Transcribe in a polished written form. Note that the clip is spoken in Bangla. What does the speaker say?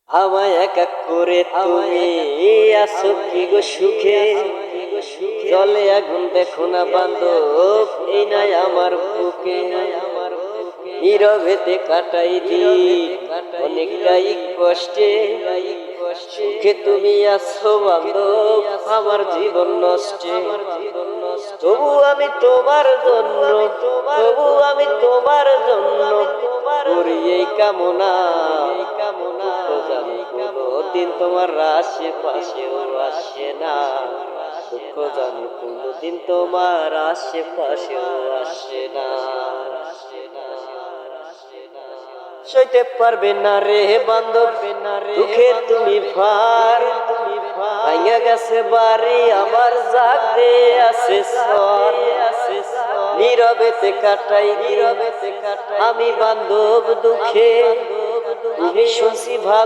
আমায় একা করে তুমি আসো কি গো সুখে, জলে আগুন দেখো না বান্ধব এই নাই আমার বুকে। নীরবেতে কাটাই দিন অনেকটাই কষ্টে, সুখে তুমি আসো বান্ধব আমার জীবন নষ্টে। তবু আমি তোমার জন্য, তবু আমি তোমার জন্য করি এই কামনা। জানি কোনদিন তোমার আশেপাশেও আসে না, দুঃখ জানি কোনদিন তোমার আশেপাশেও আসে না। সইতে পারবে না রে বান্ধব দুঃখের তুমি ভার, ভাঙা গেছে বাড়ি আমার জাগতে আছে সর। নীরবেতে কাটাই আমি বান্ধব দুঃখে, তুমি শুনছি ভালো